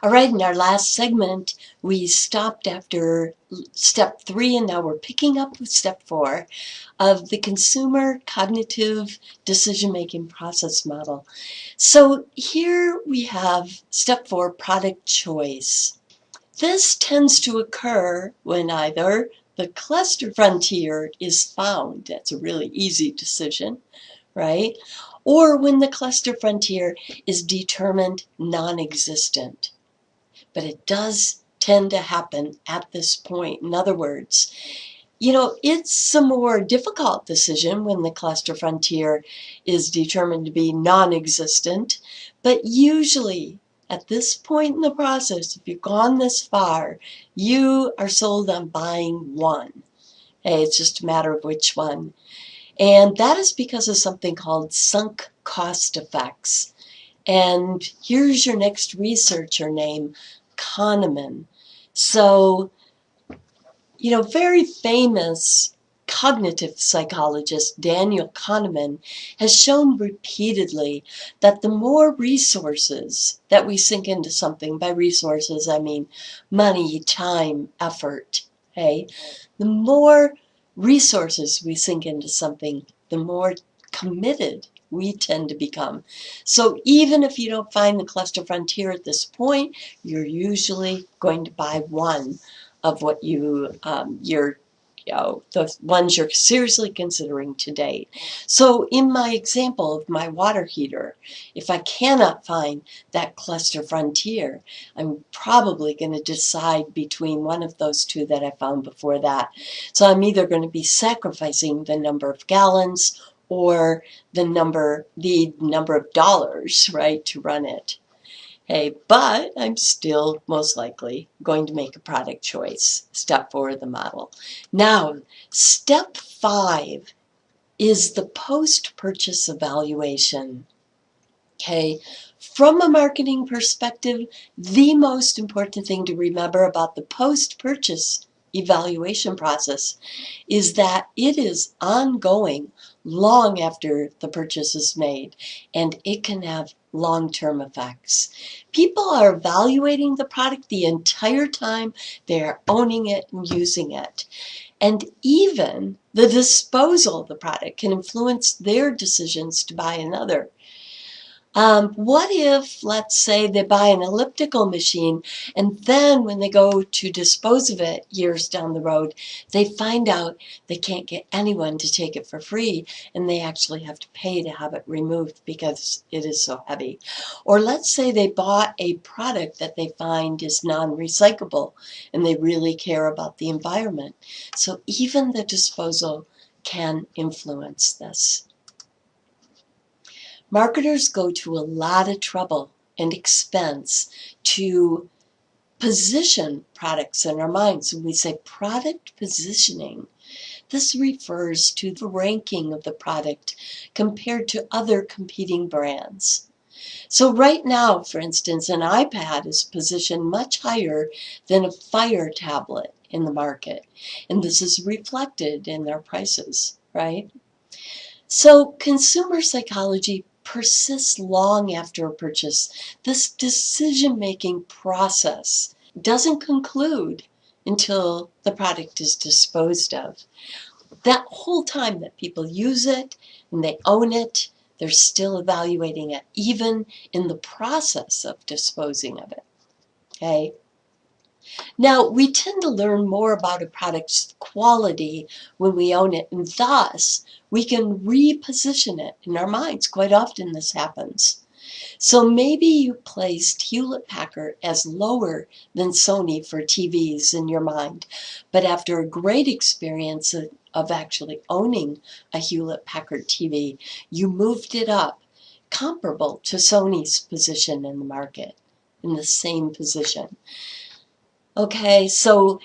All right, in our last segment, we stopped after step 3, and now we're picking up with step 4 of the consumer cognitive decision-making process model. So here we have step 4, product choice. This tends to occur when either the cluster frontier is found, that's a really easy decision, right? Or when the cluster frontier is determined non-existent. But it does tend to happen at this point. In other words, it's a more difficult decision when the cluster frontier is determined to be non-existent, but usually at this point in the process, if you've gone this far, you are sold on buying one. Hey, it's just a matter of which one. And that is because of something called sunk cost effects. And here's your next researcher name, Kahneman. So, very famous cognitive psychologist Daniel Kahneman has shown repeatedly that the more resources that we sink into something, by resources I mean money, time, effort, okay? The more resources we sink into something, the more committed we tend to become. So even if you don't find the cluster frontier at this point, you're usually going to buy one of what the ones you're seriously considering to date. So in my example of my water heater, if I cannot find that cluster frontier, I'm probably going to decide between one of those two that I found before that. So I'm either going to be sacrificing the number of gallons or the number of dollars, right, to run it. Hey, but I'm still most likely going to make a product choice. Step 4 of the model. Now, step 5 is the post-purchase evaluation. Okay, from a marketing perspective, the most important thing to remember about the post-purchase evaluation process is that it is ongoing long after the purchase is made, and it can have long-term effects. People are evaluating the product the entire time they are owning it and using it. And even the disposal of the product can influence their decisions to buy another. What if, let's say, they buy an elliptical machine, and then when they go to dispose of it years down the road, they find out they can't get anyone to take it for free, and they actually have to pay to have it removed because it is so heavy. Or let's say they bought a product that they find is non-recyclable, and they really care about the environment. So even the disposal can influence this. Marketers go to a lot of trouble and expense to position products in our minds. When we say product positioning, this refers to the ranking of the product compared to other competing brands. So right now, for instance, an iPad is positioned much higher than a Fire tablet in the market, and this is reflected in their prices, right? So consumer psychology persists long after a purchase. This decision-making process doesn't conclude until the product is disposed of. That whole time that people use it and they own it, they're still evaluating it, even in the process of disposing of it. Okay? Now, we tend to learn more about a product's quality when we own it, and thus we can reposition it in our minds. Quite often this happens. So maybe you placed Hewlett-Packard as lower than Sony for TVs in your mind, but after a great experience of actually owning a Hewlett-Packard TV, you moved it up, comparable to Sony's position in the market, in the same position. Okay, so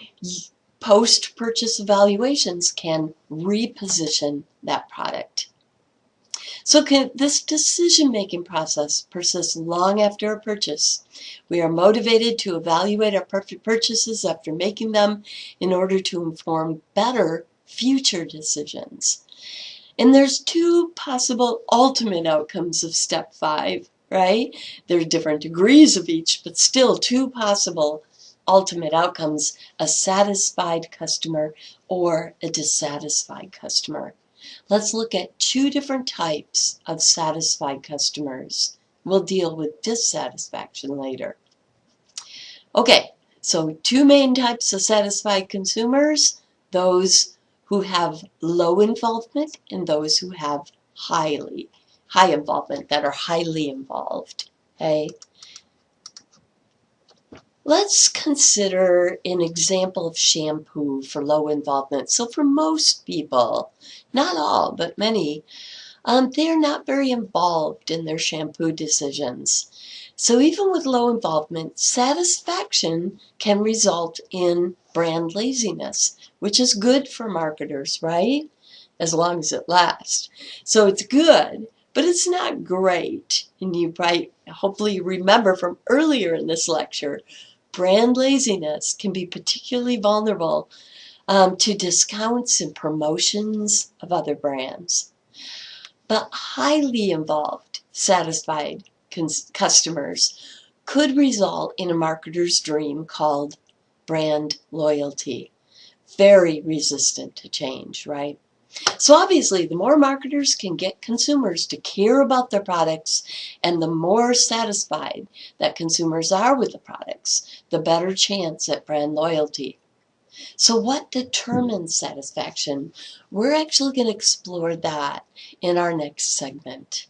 post-purchase evaluations can reposition that product. So this decision-making process persists long after a purchase. We are motivated to evaluate our purchases after making them in order to inform better future decisions. And there's two possible ultimate outcomes of step 5. right? There are different degrees of each, but still two possible ultimate outcomes: a satisfied customer or a dissatisfied customer. Let's look at two different types of satisfied customers. We'll deal with dissatisfaction later. Okay, so two main types of satisfied consumers: those who have low involvement and those who have high involvement, that are highly involved. Okay. Let's consider an example of shampoo for low involvement. So for most people, not all, but many, they're not very involved in their shampoo decisions. So even with low involvement, satisfaction can result in brand laziness, which is good for marketers, right? As long as it lasts. So it's good, but it's not great. And you hopefully remember from earlier in this lecture, brand laziness can be particularly vulnerable to discounts and promotions of other brands. But highly involved, satisfied customers could result in a marketer's dream called brand loyalty. Very resistant to change, right? So obviously, the more marketers can get consumers to care about their products and the more satisfied that consumers are with the products, the better chance at brand loyalty. So what determines satisfaction? We're actually going to explore that in our next segment.